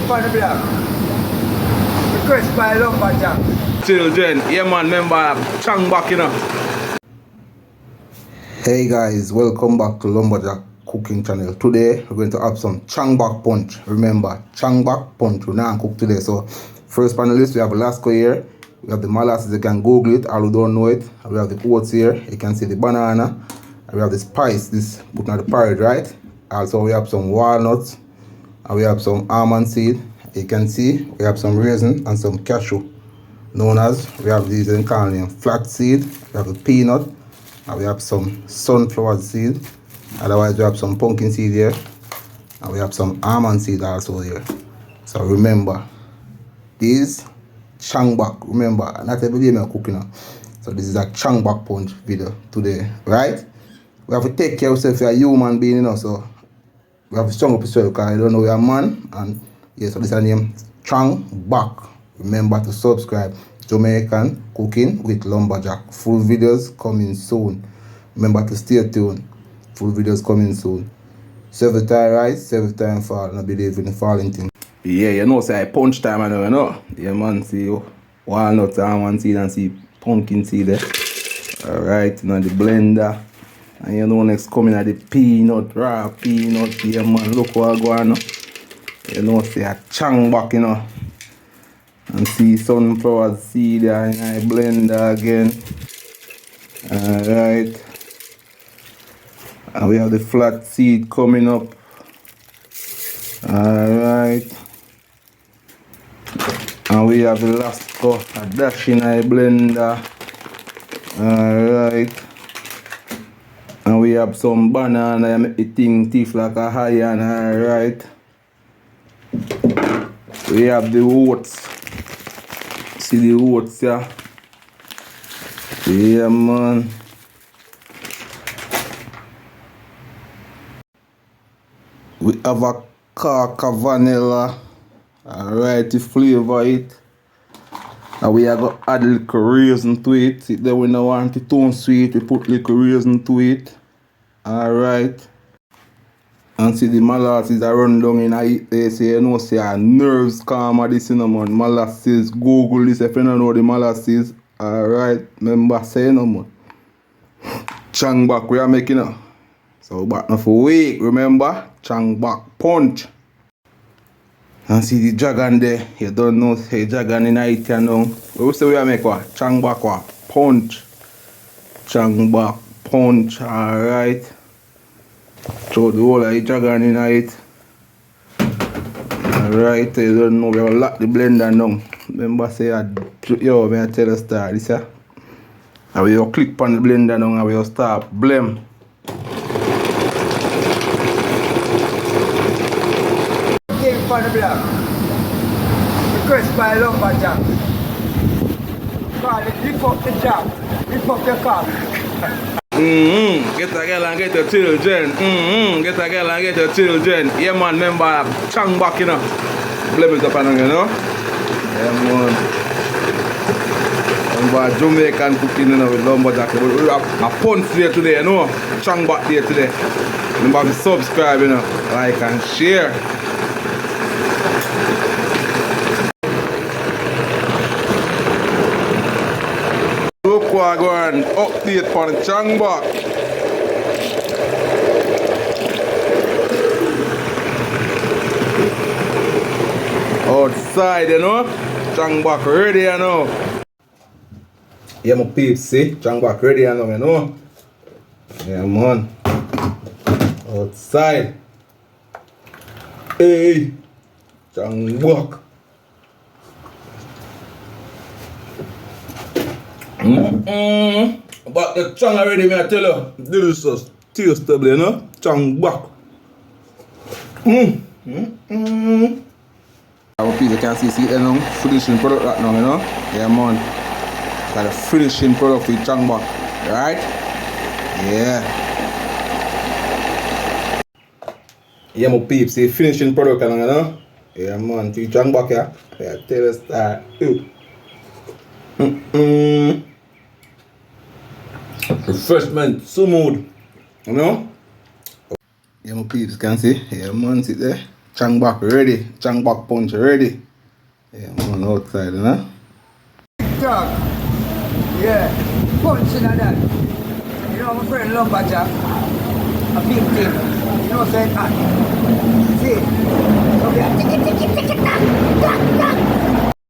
for the block. Request by Lumberjack. Children, yeah man, remember Chang back, you know. Hey guys, welcome back to Lumberjack Cooking Channel. Today we're going to have some Chang Bak punch. Remember, Chang Bak punch. We're not cook today. So first panelist, we have Alaska here. We have the molasses, you can Google it, all who don't know it. We have the oats here, you can see the banana. And we have the spice, this put on the porridge, right? Also we have some walnuts. And we have some almond seed. You can see we have some raisin and some cashew. Known as, we have these in calling flax seed. We have the peanut. And we have some sunflower seed. Otherwise we have some pumpkin seed here. And we have some almond seed also here. So remember, these Chang Bak, remember, not every day I'm cooking now. So this is a Chang Bak punch video today, right? We have to take care of ourselves, you're a human being, you know, so we have to strong up yourself because I don't know you're a man. And yeah, so this is the name Chang Bak. Remember to subscribe. Jamaican cooking with Lumberjack. Full videos coming soon. Remember to stay tuned. Full videos coming soon. Several time rise, several time fall. And I believe in the falling thing. Yeah, you know, say punch time, I know, you know. Yeah, man, see walnuts, almond seed, and see pumpkin seed there. Alright, you know, the blender. And you know, next coming at the peanut, raw peanut. Yeah, man, look what I go on. You know, say a Chang Bak, you know. And see sunflower seed there in the blender again. Alright. And we have the flat seed coming up. Alright. And we have the last cup, a dash in the blender. Alright. And we have some banana, I make the thing teeth like a iron. Alright. We have the oats. See the oats, yeah. Yeah, man. We have a caca vanilla. Alright, to flavor it. And we are going to add a little raisin to it. See, then we don't want it too sweet, we put little raisin to it. Alright. And see the molasses are run down in it. They say, you know, say nerves calm at this, you know, man. Molasses, Google this if you don't know the molasses. Alright, remember say no man. Chang Bak we are making now. So back now for week, remember? Chang Bak punch. And see the dragon there. You don't know say dragon in it you know. We say we are make what? Chang Bak what? Punch. Chang Bak punch, alright. Throw the whole of the dragon in it. Alright, you don't know, we have lock the blender now. Remember say, yo, may I tell you start this here. And we will click on the blender now and we will start blend. King for the block. Request by Lumberjack. Call it, lift up the job. Lift up your car. Get a girl and get your children. Get a girl and get your children. Yeah, man, remember Chang Bak, you know. Blame it up and you know. Yeah, man. Remember Jamaican cooking, you know, with Lumberjack. We have a punch day today, you know. Chang Bak day today. Remember to subscribe, you know. Like and share. Look what I go and update for the Chang Bak. Outside, you know. Chang Bak ready, you know. Yeah, my peeps, see? Chang Bak ready, you know. Yeah, man. Outside. Hey. Chang Bak. But the Chang already, may I tell you, delicious, tastable, you know, Chang Bak. Our people can see it, you know, finishing product right now, you know. Yeah, man. Got a finishing product with Chang Bak, right? Yeah. Yeah, my peeps, see finishing product, you know. Yeah, man, see Chang Bak, yeah. Yeah, tell us that. Refreshment, smooth, you know. Yeah, my peeps can see. Yeah, man, see there. Chang back ready. Chang back punch ready. Yeah, man outside, you know? Dog. Yeah. Punching at that. You know my friend Lumberjack. A big thing. You know what I'm saying? See? So we are tick it, tack, tack.